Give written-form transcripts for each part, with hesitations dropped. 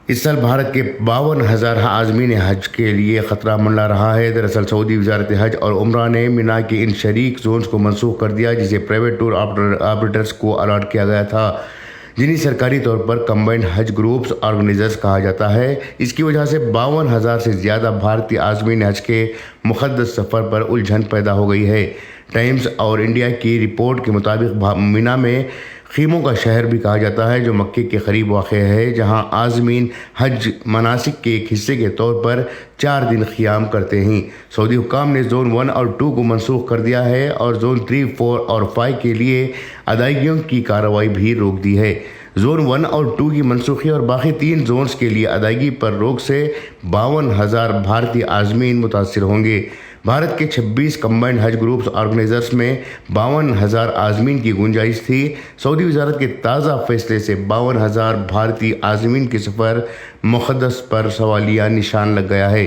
اس سال بھارت کے 52,000 عازمین حج کے لیے خطرہ منڈلا رہا ہے۔ دراصل سعودی وزارت حج اور عمرہ نے مینا کے ان شریک زونز کو منسوخ کر دیا جسے پرائیویٹ ٹور آپریٹرز کو الاٹ کیا گیا تھا، جنہیں سرکاری طور پر کمبائنڈ حج گروپس آرگنائزرز کہا جاتا ہے۔ اس کی وجہ سے 52,000 سے زیادہ بھارتی عازمین حج کے مقدس سفر پر الجھن پیدا ہو گئی ہے۔ ٹائمز اور انڈیا کی رپورٹ کے مطابق مینا میں خیموں کا شہر بھی کہا جاتا ہے، جو مکے کے قریب واقع ہے، جہاں عازمین حج مناسک کے ایک حصے کے طور پر 4 دن قیام کرتے ہیں۔ سعودی حکام نے زون 1 اور 2 کو منسوخ کر دیا ہے اور زون 3، 4 اور 5 کے لیے ادائیگیوں کی کارروائی بھی روک دی ہے۔ زون 1 اور 2 کی منسوخی اور باقی 3 زونز کے لیے ادائیگی پر روک سے 52,000 بھارتی عازمین متاثر ہوں گے۔ بھارت کے 26 کمبائنڈ حج گروپس آرگنائزرز میں 52,000 عازمین کی گنجائش تھی۔ سعودی وزارت کے تازہ فیصلے سے 52,000 بھارتی عازمین کے سفر مقدس پر سوالیہ نشان لگ گیا ہے۔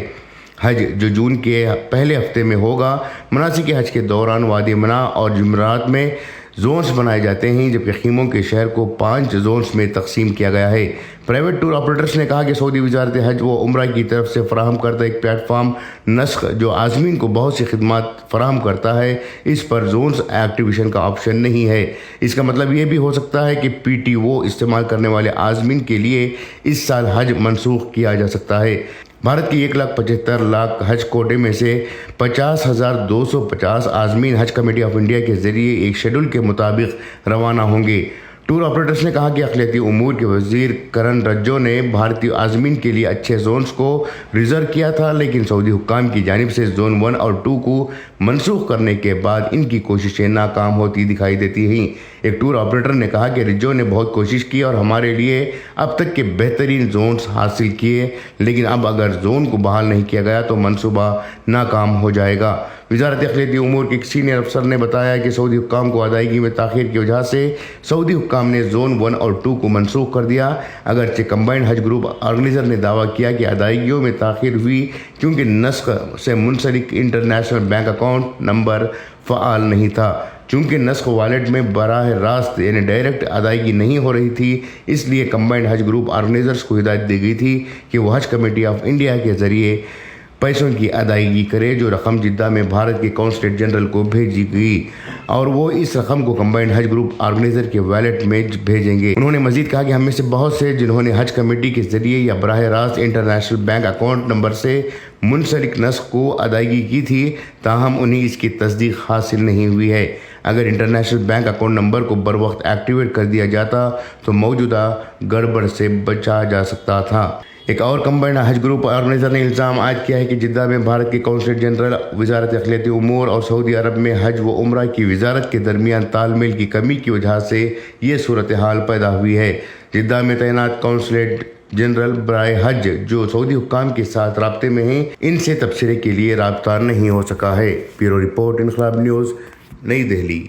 حج جو جون کے پہلے ہفتے میں ہوگا، مناسک حج کے دوران وادی منا اور جمرات میں زونز بنائے جاتے ہیں، جبکہ خیموں کے شہر کو 5 زونز میں تقسیم کیا گیا ہے۔ پرائیویٹ ٹور آپریٹرز نے کہا کہ سعودی وزارت حج و عمرہ کی طرف سے فراہم کردہ ایک پلیٹ فارم نسخ جو عازمین کو بہت سی خدمات فراہم کرتا ہے، اس پر زونز ایکٹیویشن کا آپشن نہیں ہے۔ اس کا مطلب یہ بھی ہو سکتا ہے کہ PTO استعمال کرنے والے عازمین کے لیے اس سال حج منسوخ کیا جا سکتا ہے۔ بھارت کی 1,75,00,000 حج کوٹے میں سے 50,250 عازمین حج کمیٹی آف انڈیا کے ذریعے ایک شیڈول کے مطابق روانہ ہوں گے۔ ٹور آپریٹرز نے کہا کہ اقلیتی امور کے وزیر کرن رجو نے بھارتی عازمین کے لیے اچھے زونز کو ریزرو کیا تھا، لیکن سعودی حکام کی جانب سے زون 1 اور 2 کو منسوخ کرنے کے بعد ان کی کوششیں ناکام ہوتی دکھائی دیتی ہیں۔ ایک ٹور آپریٹر نے کہا کہ رجو نے بہت کوشش کی اور ہمارے لیے اب تک کے بہترین زونز حاصل کیے، لیکن اب اگر زون کو بحال نہیں کیا گیا تو منصوبہ ناکام ہو جائے گا۔ وزارت اقلیتی امور کے ایک سینئر افسر نے بتایا کہ سعودی حکام کو ادائیگی میں تاخیر کی وجہ سے سعودی حکام نے زون 1 اور 2 کو منسوخ کر دیا، اگرچہ کمبائنڈ حج گروپ آرگنائزر نے دعویٰ کیا کہ ادائیگیوں میں تاخیر ہوئی کیونکہ نسخ سے منسلک انٹرنیشنل بینک اکاؤنٹ نمبر فعال نہیں تھا۔ چونکہ نسخ والیٹ میں براہ راست یعنی ڈائریکٹ ادائیگی نہیں ہو رہی تھی، اس لیے کمبائنڈ حج گروپ آرگنائزرز کو ہدایت دی گئی تھی کہ وہ حج کمیٹی آف انڈیا کے ذریعے پیسوں کی ادائیگی کرے، جو رقم جدہ میں بھارت کے کونسلیٹ جنرل کو بھیجی گئی اور وہ اس رقم کو کمبائنڈ حج گروپ آرگنائزر کے والیٹ میں بھیجیں گے۔ انہوں نے مزید کہا کہ ہم میں سے بہت سے جنہوں نے حج کمیٹی کے ذریعے یا براہ راست انٹرنیشنل بینک اکاؤنٹ نمبر سے منسلک نسخ کو ادائیگی کی تھی، تاہم انہیں اس کی تصدیق حاصل نہیں ہوئی ہے۔ اگر انٹرنیشنل بینک اکاؤنٹ نمبر کو بروقت ایکٹیویٹ کر دیا جاتا تو موجودہ گڑبڑ سے بچا جا سکتا تھا۔ ایک اور کمبائنڈ حج گروپ آرگنائزر نے الزام عائد کیا ہے کہ جدہ میں بھارت کے کونسلیٹ جنرل، وزارت اقلیتی امور اور سعودی عرب میں حج و عمرہ کی وزارت کے درمیان تال میل کی کمی کی وجہ سے یہ صورتحال پیدا ہوئی ہے۔ جدہ میں تعینات کونسلیٹ جنرل برائے حج، جو سعودی حکام کے ساتھ رابطے میں ہیں، ان سے تبصرے کے لیے رابطہ نہیں ہو سکا ہے۔ بیورو رپورٹ، انقلاب نیوز، نئی دہلی۔